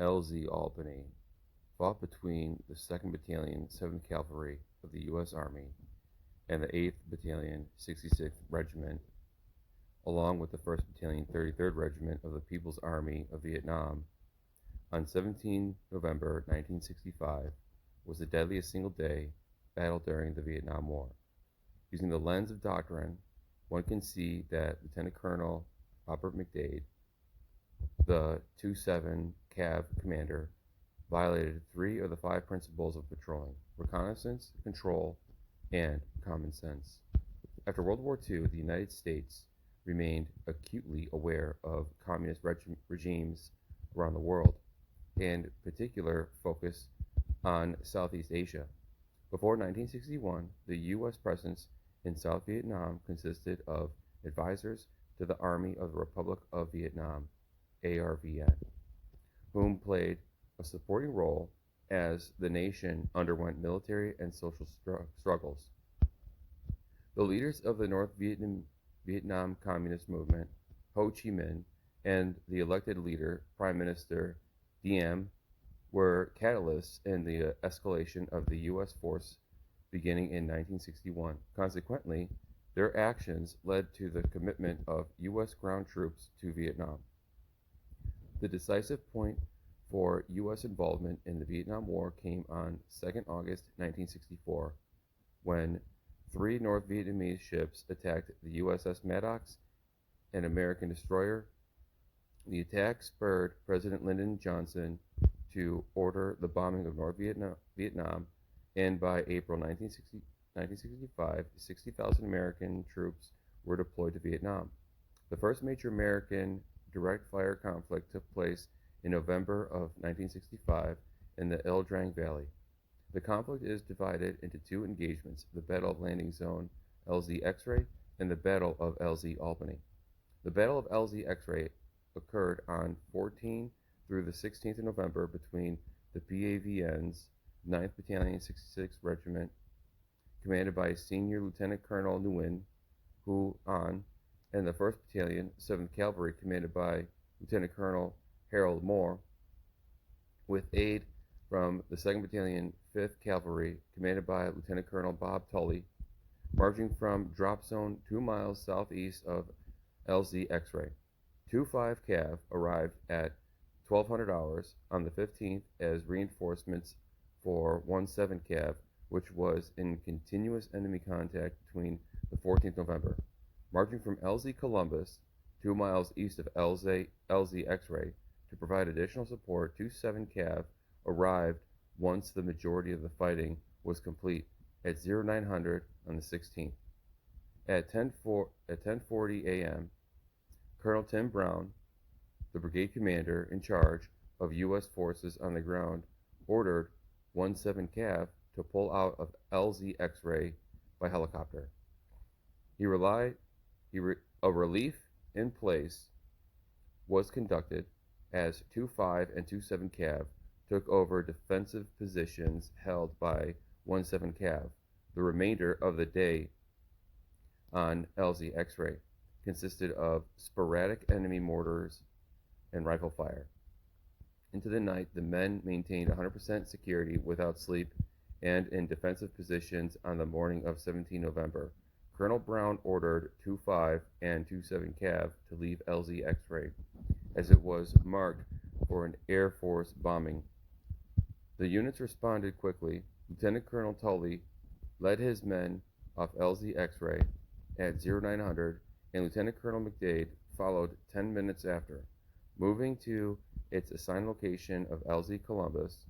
LZ Albany fought between the 2nd Battalion, 7th Cavalry of the U.S. Army and the 8th Battalion, 66th Regiment, along with the 1st Battalion, 33rd Regiment of the People's Army of Vietnam, on 17 November 1965, was the deadliest single-day battle during the Vietnam War. Using the lens of doctrine, one can see that Lieutenant Colonel Robert McDade, the 2-7 Cav commander, violated 3 of the 5 principles of patrolling: reconnaissance, control, and common sense. After World War II, the United States remained acutely aware of communist regimes around the world, and particular focus on Southeast Asia. Before 1961, the U.S. presence in South Vietnam consisted of advisors to the Army of the Republic of Vietnam, ARVN, whom played a supporting role as the nation underwent military and social struggles. The leaders of the North Vietnam Communist Movement, Ho Chi Minh, and the elected leader, Prime Minister Diem, were catalysts in the escalation of the U.S. force beginning in 1961. Consequently, their actions led to the commitment of U.S. ground troops to Vietnam. The decisive point for U.S. involvement in the Vietnam War came on 2nd August 1964, when 3 North Vietnamese ships attacked the USS Maddox, an American destroyer. The attack spurred President Lyndon Johnson to order the bombing of North Vietnam, and by April 1965, 60,000 American troops were deployed to Vietnam. The first major American direct fire conflict took place in November of 1965 in the Ia Drang Valley. The conflict is divided into 2 engagements: the Battle of Landing Zone LZ X-Ray and the Battle of LZ Albany. The Battle of LZ X-Ray occurred on 14th through the 16th of November between the PAVN's 9th Battalion, 66th Regiment, commanded by Senior Lieutenant Colonel Nguyen Hu An, and the 1st Battalion, 7th Cavalry, commanded by Lieutenant Colonel Harold Moore, with aid from the 2nd Battalion, 5th Cavalry, commanded by Lieutenant Colonel Bob Tully, marching from drop zone 2 miles southeast of LZ X-Ray. 2-5 Cav arrived at 1200 hours on the 15th as reinforcements for 1-7 Cav, which was in continuous enemy contact between the 14th November. Marching from LZ Columbus, 2 miles east of LZ X-Ray, to provide additional support, 2-7 Cav arrived once the majority of the fighting was complete at 0900 on the 16th. At 10:40 a.m., Colonel Tim Brown, the brigade commander in charge of U.S. forces on the ground, ordered 1-7 Cav to pull out of LZ X-Ray by helicopter. A relief in place was conducted as 2-5 and 2-7 Cav took over defensive positions held by 1-7 Cav. The remainder of the day on LZ X-Ray consisted of sporadic enemy mortars and rifle fire. Into the night, the men maintained 100% security without sleep and in defensive positions on the morning of 17 November. Colonel Brown ordered 2-5 and 2-7 Cav to leave LZ X-Ray, as it was marked for an Air Force bombing. The units responded quickly. Lieutenant Colonel Tully led his men off LZ X-Ray at 0900, and Lieutenant Colonel McDade followed 10 minutes after. Moving to its assigned location of LZ Columbus,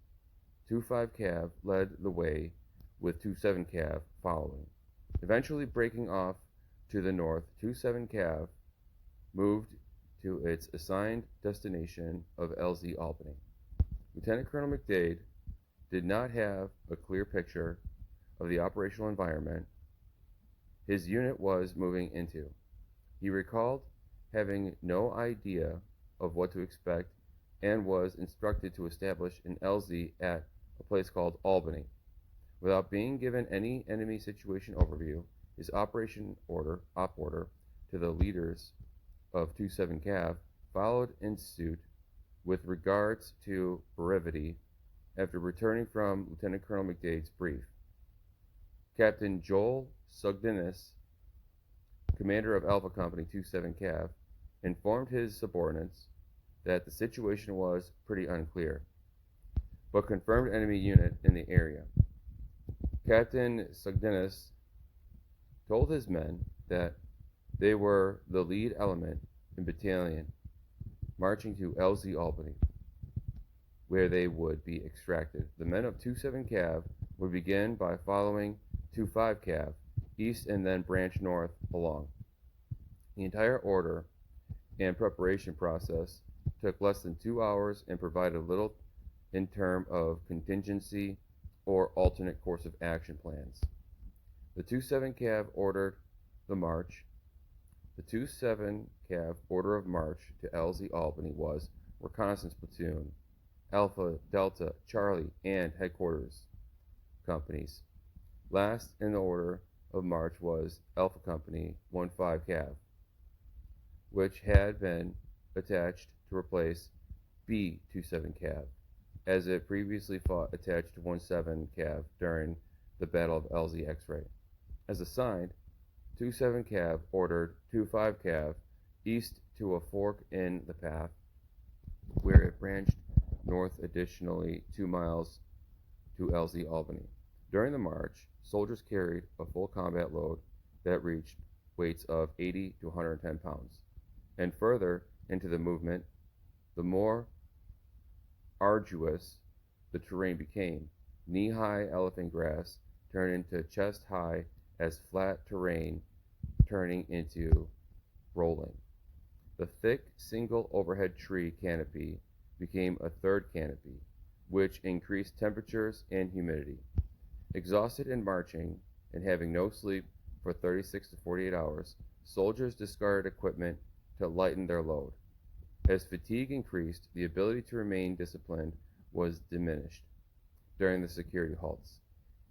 2-5 Cav led the way with 2-7 Cav following. Eventually breaking off to the north, 2-7 Cav moved to its assigned destination of LZ Albany. Lieutenant Colonel McDade did not have a clear picture of the operational environment his unit was moving into. He recalled having no idea of what to expect and was instructed to establish an LZ at a place called Albany. Without being given any enemy situation overview, his operation order, op order, to the leaders of 2-7 Cav followed in suit With regards to brevity, after returning from Lieutenant Colonel McDade's brief, Captain Joel Sugdenis, commander of Alpha Company 27 Cav, informed his subordinates that the situation was pretty unclear, but confirmed enemy unit in the area. Captain Sugdenis told his men that they were the lead element in battalion marching to LZ Albany, where they would be extracted. The men of 27 Cav would begin by following 25 Cav east and then branch north along. The entire order and preparation process took less than 2 hours and provided little in terms of contingency or alternate course of action plans. The 27 Cav ordered the march. The 27 Cav order of march to LZ Albany was Reconnaissance Platoon, Alpha, Delta, Charlie, and Headquarters companies. Last in the order of march was Alpha Company 15 Cav, which had been attached to replace B-27 Cav, as it previously fought attached to 17 Cav during the Battle of LZ X-Ray. As assigned, 27 Cav ordered 25 Cav east to a fork in the path, where it branched north additionally 2 miles to LZ Albany. During the march, soldiers carried a full combat load that reached weights of 80 to 110 pounds. And further into the movement, the more arduous the terrain became. Knee-high elephant grass turned into chest-high as flat terrain turning into rolling. The thick single overhead tree canopy became a third canopy, which increased temperatures and humidity. Exhausted in marching and having no sleep for 36 to 48 hours, soldiers discarded equipment to lighten their load. As fatigue increased, the ability to remain disciplined was diminished during the security halts.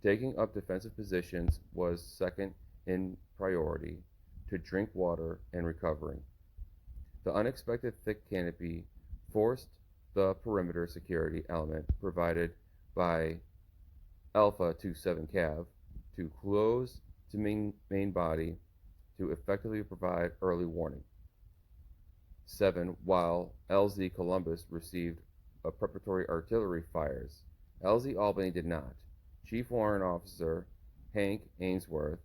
Taking up defensive positions was second in priority to drink water and recovering. The unexpected thick canopy forced the perimeter security element provided by Alpha 27 Cav to close to main body to effectively provide early warning. 7. While LZ Columbus received a preparatory artillery fires, LZ Albany did not. Chief Warrant Officer Hank Ainsworth,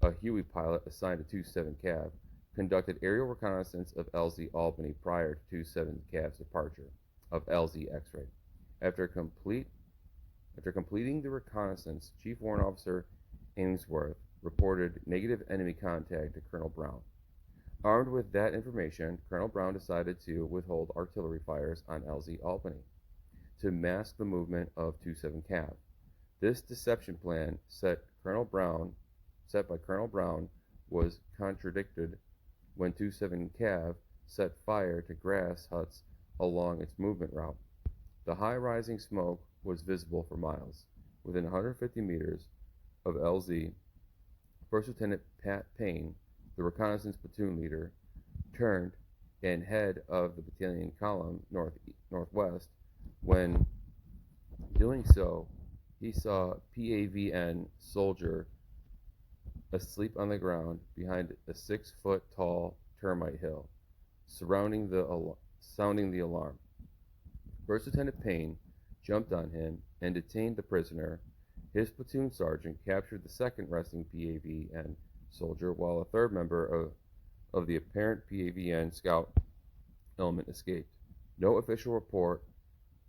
a Huey pilot assigned to 27 Cav, conducted aerial reconnaissance of LZ Albany prior to 27 Cav's departure of LZ X-Ray. After completing the reconnaissance, Chief Warrant Officer Ainsworth reported negative enemy contact to Colonel Brown. Armed with that information, Colonel Brown decided to withhold artillery fires on LZ Albany to mask the movement of 27 Cav. This deception plan set by Colonel Brown was contradicted when 27 Cav set fire to grass huts along its movement route. The high rising smoke was visible for miles. Within 150 meters of LZ, First Lieutenant Pat Payne, the reconnaissance platoon leader, turned and head of the battalion column northwest. When doing so, he saw PAVN soldier asleep on the ground behind a 6-foot tall termite hill, sounding the alarm. First Lieutenant Payne jumped on him and detained the prisoner. His platoon sergeant captured the second resting PAVN soldier, while a third member of the apparent PAVN scout element escaped. No official report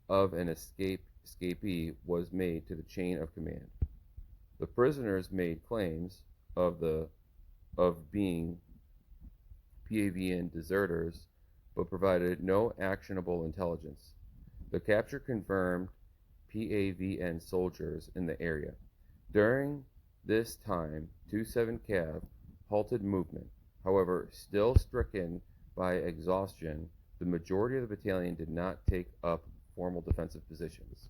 of an escapee was made to the chain of command. The prisoners made claims of being PAVN deserters, but provided no actionable intelligence. The capture confirmed PAVN soldiers in the area. During this time, 27 Cav halted movement. However, still stricken by exhaustion, the majority of the battalion did not take up formal defensive positions.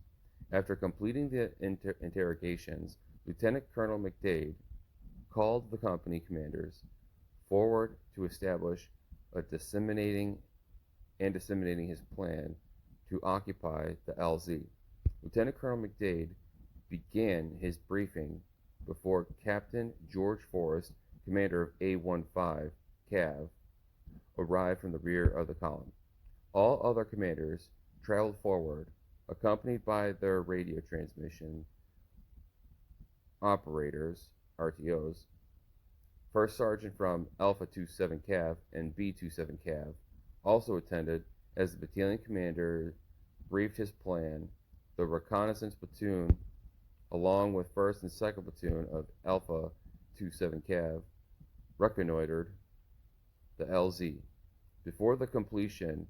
After completing the interrogations, Lieutenant Colonel McDade called the company commanders forward to establish disseminating his plan to occupy the LZ. Lieutenant Colonel McDade began his briefing before Captain George Forrest, commander of A-15 Cav, arrived from the rear of the column. All other commanders traveled forward, accompanied by their radio transmission operators, RTOs. First Sergeant from Alpha 27 Cav and B-27 Cav also attended as the battalion commander briefed his plan. The reconnaissance platoon, along with 1st and 2nd Platoon of Alpha 27 Cav, reconnoitered the LZ. Before the completion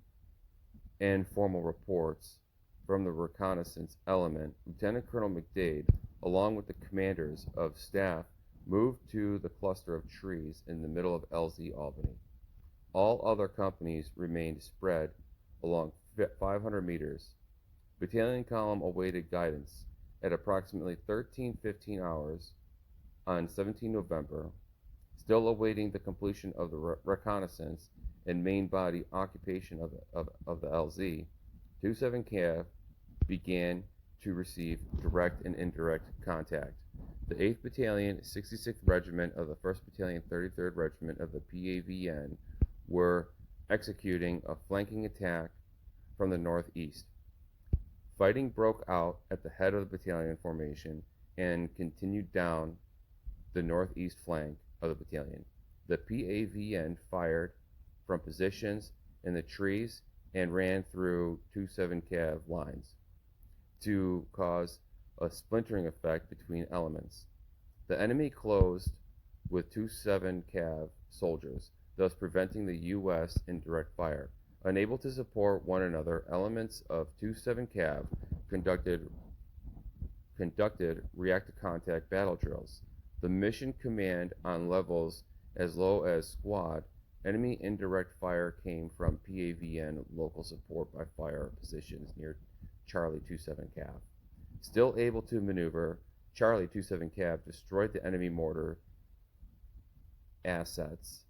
and formal reports from the reconnaissance element, Lieutenant Colonel McDade, along with the commanders of staff, moved to the cluster of trees in the middle of LZ Albany. All other companies remained spread along 500 meters. Battalion column awaited guidance at approximately 13:15 hours on 17 November, still awaiting the completion of the reconnaissance and main body occupation of the LZ. 27 Cav began to receive direct and indirect contact. The 8th Battalion, 66th Regiment of the 1st Battalion, 33rd Regiment of the PAVN were executing a flanking attack from the northeast. Fighting broke out at the head of the battalion formation and continued down the northeast flank of the battalion. The PAVN fired from positions in the trees and ran through 27 Cav lines to cause a splintering effect between elements. The enemy closed with 27 Cav soldiers, thus preventing the U.S. indirect fire. Unable to support one another, elements of 27 Cav conducted react-to-contact battle drills. The mission command on levels as low as squad. Enemy indirect fire came from PAVN local support by fire positions near Charlie 27 Cav. Still able to maneuver, Charlie 27 Cav destroyed the enemy mortar assets.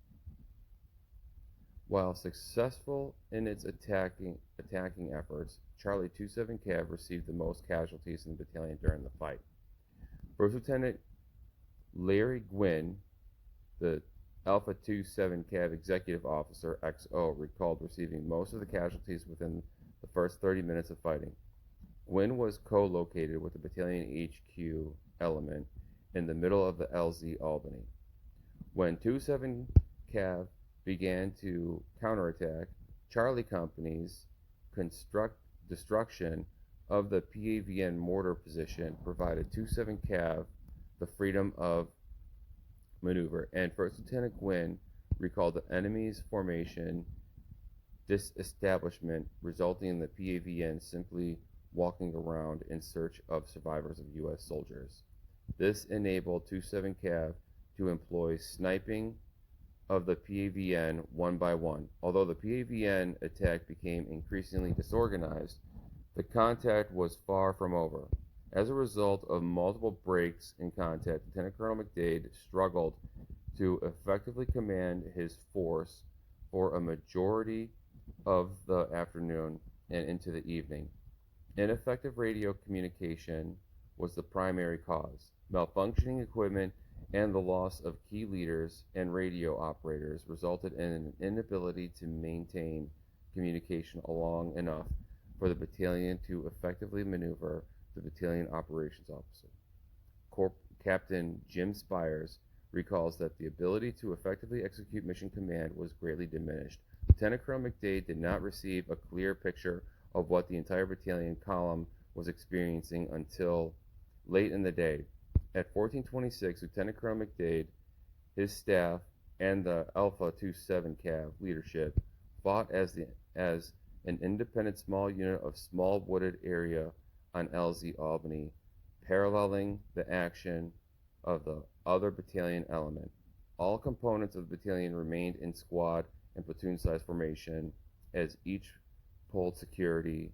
While successful in its attacking efforts, Charlie 27 Cav received the most casualties in the battalion during the fight. First Lieutenant Larry Gwynn, the Alpha 27 Cav Executive Officer XO, recalled receiving most of the casualties within the first 30 minutes of fighting. Gwynn was co-located with the battalion HQ element in the middle of the LZ Albany. When 27 Cav began to counterattack, Charlie Company's destruction of the PAVN mortar position provided 27 Cav the freedom of maneuver, and First Lieutenant Gwynn recalled the enemy's formation disestablishment, resulting in the PAVN simply walking around in search of survivors of U.S. soldiers. This enabled 27 Cav to employ sniping of the PAVN one by one. Although the PAVN attack became increasingly disorganized, the contact was far from over. As a result of multiple breaks in contact, Lieutenant Colonel McDade struggled to effectively command his force for a majority of the afternoon and into the evening. Ineffective radio communication was the primary cause. Malfunctioning equipment and the loss of key leaders and radio operators resulted in an inability to maintain communication long enough for the battalion to effectively maneuver the battalion operations officer. Captain Jim Spires recalls that the ability to effectively execute mission command was greatly diminished. Lieutenant Colonel McDade did not receive a clear picture of what the entire battalion column was experiencing until late in the day. At 1426, Lieutenant Colonel McDade, his staff, and the Alpha 27 Cav leadership fought as an independent small unit of small wooded area on LZ Albany, paralleling the action of the other battalion element. All components of the battalion remained in squad and platoon size formation as each pulled security,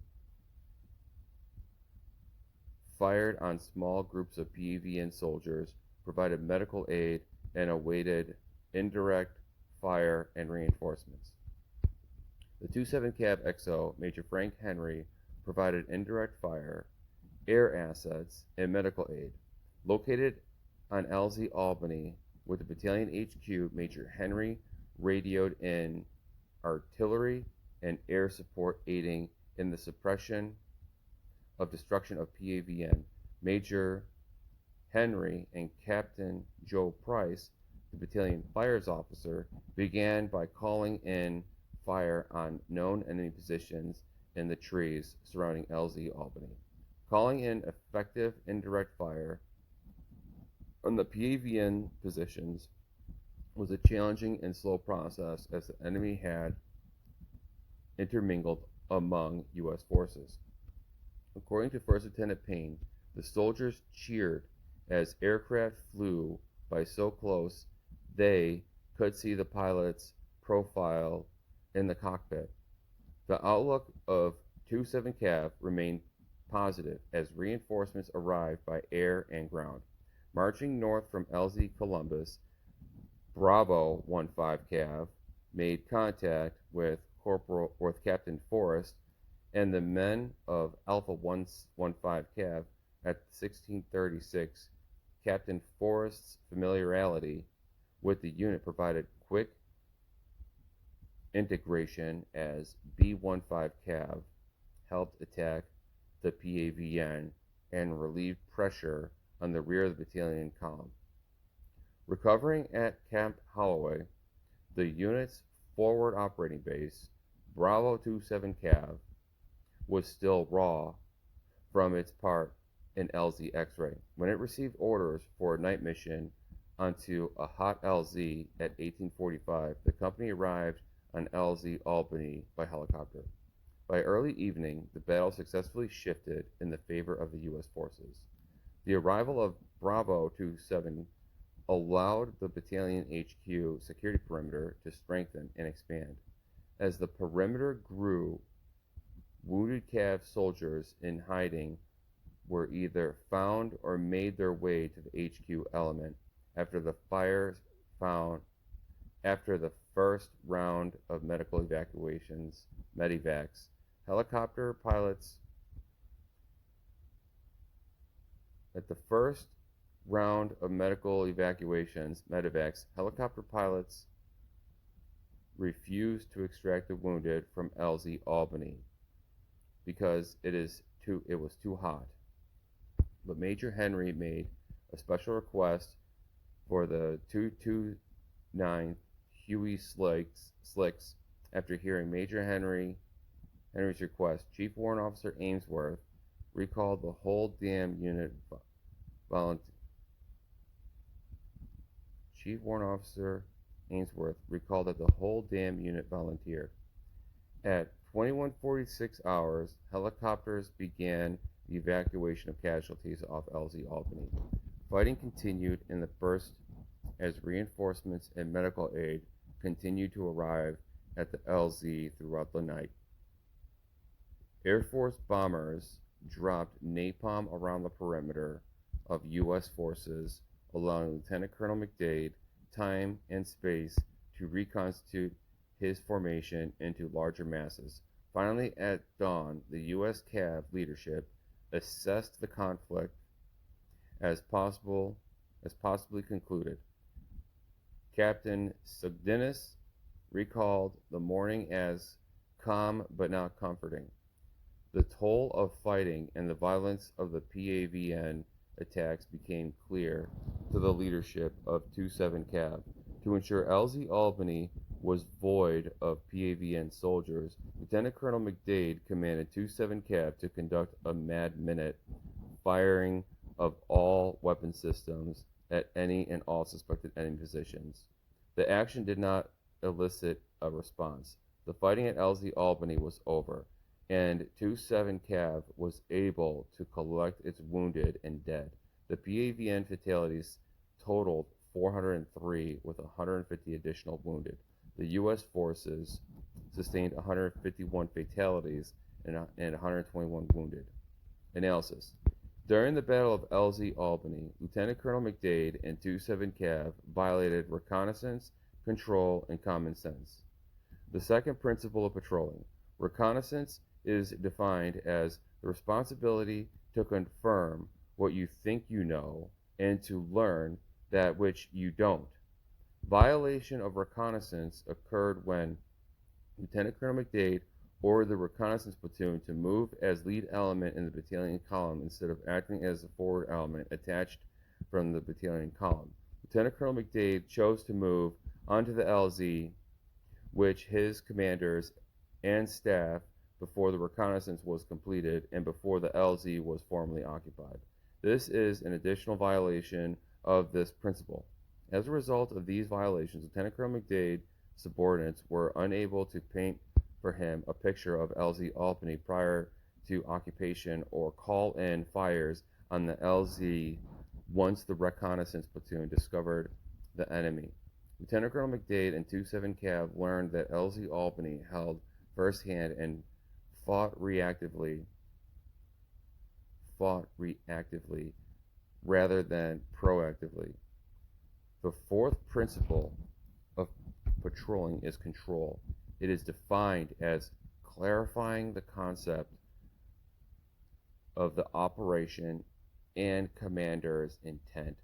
fired on small groups of PAVN soldiers, provided medical aid, and awaited indirect fire and reinforcements. The 27 Cav XO, Major Frank Henry, provided indirect fire, air assets, and medical aid. Located on LZ Albany with the battalion HQ, Major Henry radioed in artillery and air support aiding in the suppression of destruction of PAVN. Major Henry and Captain Joe Price, the battalion fires officer, began by calling in fire on known enemy positions in the trees surrounding LZ Albany. Calling in effective indirect fire on the PAVN positions was a challenging and slow process as the enemy had intermingled among U.S. forces. According to First Lieutenant Payne, the soldiers cheered as aircraft flew by so close they could see the pilot's profile in the cockpit. The outlook of 27 Cav remained positive as reinforcements arrived by air and ground. Marching north from LZ Columbus, Bravo 15 Cav made contact with Captain Forrest and the men of Alpha 15 Cav at 1636. Captain Forrest's familiarity with the unit provided quick integration as B-15 Cav helped attack the PAVN and relieved pressure on the rear of the battalion column. Recovering at Camp Holloway, the unit's forward operating base, Bravo 27 Cav, was still raw from its part in LZ X-ray. When it received orders for a night mission onto a hot LZ at 1845, the company arrived on LZ Albany by helicopter. By early evening, the battle successfully shifted in the favor of the U.S. forces. The arrival of Bravo 27 allowed the battalion HQ security perimeter to strengthen and expand. As the perimeter grew, wounded Cav soldiers in hiding were either found or made their way to the HQ element after the first round of medical evacuations, medivacs. Helicopter pilots at the first round of medical evacuations, medivacs, helicopter pilots refused to extract the wounded from LZ Albany because it was too hot. But Major Henry made a special request for the 229th Huey Slicks. After hearing Major Henry's request, Chief Warrant Officer Ainsworth recalled the whole damn unit volunteered. Chief Warrant Officer Ainsworth recalled that the whole damn unit volunteered. At 21:46 hours, helicopters began the evacuation of casualties off LZ Albany. Fighting continued in the burst as reinforcements and medical aid continued to arrive at the LZ throughout the night. Air Force bombers dropped napalm around the perimeter of U.S. forces, allowing Lieutenant Colonel McDade time and space to reconstitute his formation into larger masses. Finally, at dawn, the U.S. Cav leadership assessed the conflict as possibly concluded. Captain Sugdinis recalled the morning as calm but not comforting. The toll of fighting and the violence of the PAVN attacks became clear to the leadership of 27 Cav. To ensure LZ Albany was void of PAVN soldiers, Lieutenant Colonel McDade commanded 27 Cav to conduct a mad minute, firing of all weapon systems at any and all suspected enemy positions. The action did not elicit a response. The fighting at LZ Albany was over, and 27 Cav was able to collect its wounded and dead. The PAVN fatalities totaled 403 with 150 additional wounded. The U.S. forces sustained 151 fatalities and 121 wounded. Analysis. During the Battle of LZ Albany, Lieutenant Colonel McDade and 27 Cav violated reconnaissance, control, and common sense. The second principle of patrolling. Reconnaissance is defined as the responsibility to confirm what you think you know and to learn that which you don't. Violation of reconnaissance occurred when Lieutenant Colonel McDade ordered the reconnaissance platoon to move as lead element in the battalion column instead of acting as the forward element attached from the battalion column. Lieutenant Colonel McDade chose to move onto the LZ, which his commanders and staff before the reconnaissance was completed and before the LZ was formally occupied. This is an additional violation of this principle. As a result of these violations, Lieutenant Colonel McDade's subordinates were unable to paint for him a picture of LZ Albany prior to occupation or call in fires on the LZ once the reconnaissance platoon discovered the enemy. Lieutenant Colonel McDade and 27 Cav learned that LZ Albany held first hand and fought reactively rather than proactively. The fourth principle of patrolling is control. It is defined as clarifying the concept of the operation and commander's intent,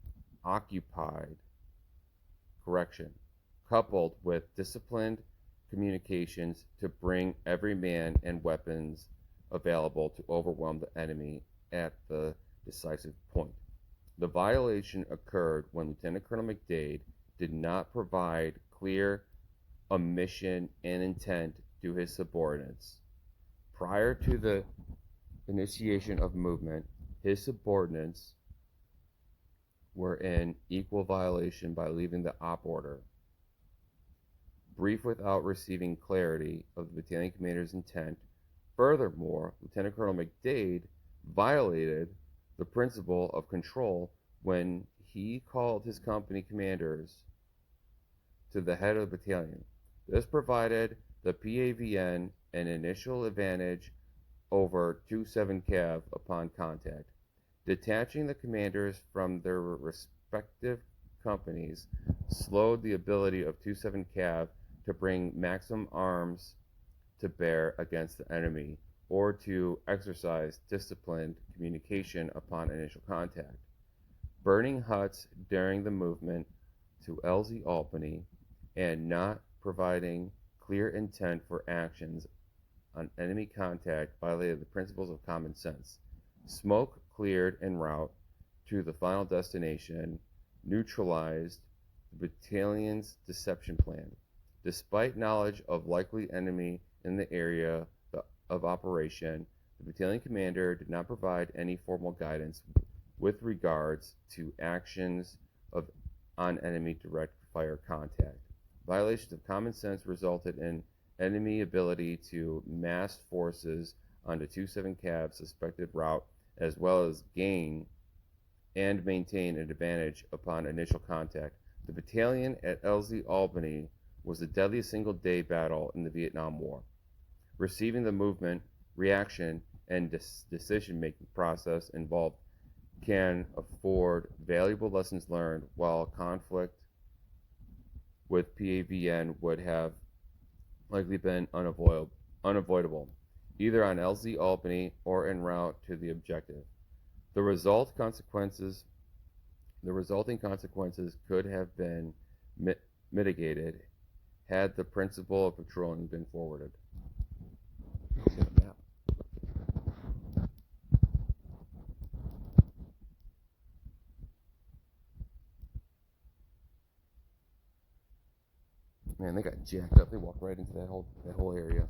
coupled with disciplined communications to bring every man and weapons available to overwhelm the enemy at the decisive point. The violation occurred when Lieutenant Colonel McDade did not provide clear mission and intent to his subordinates. Prior to the initiation of movement, his subordinates were in equal violation by leaving the op order brief without receiving clarity of the battalion commander's intent. Furthermore, Lieutenant Colonel McDade violated the principle of control when he called his company commanders to the head of the battalion. This provided the PAVN an initial advantage over 27 Cav upon contact. Detaching the commanders from their respective companies slowed the ability of 27 Cav to bring maximum arms to bear against the enemy or to exercise disciplined communication upon initial contact. Burning huts during the movement to LZ Albany and not providing clear intent for actions on enemy contact violated the principles of common sense. Smoke cleared en route to the final destination neutralized the battalion's deception plan. Despite knowledge of likely enemy in the area of operation, the battalion commander did not provide any formal guidance with regards to actions on enemy direct fire contact. Violations of common sense resulted in enemy ability to mass forces onto 27 Cav's suspected route, as well as gain and maintain an advantage upon initial contact. The battalion at LZ Albany was the deadliest single-day battle in the Vietnam War. Receiving the movement, reaction, and decision-making process involved can afford valuable lessons learned, while conflict with PAVN would have likely been unavoidable, either on LZ Albany or en route to the objective. The resulting consequences could have been mitigated had the principle of patrolling been forwarded. Man, they got jacked up. They walked right into that whole area.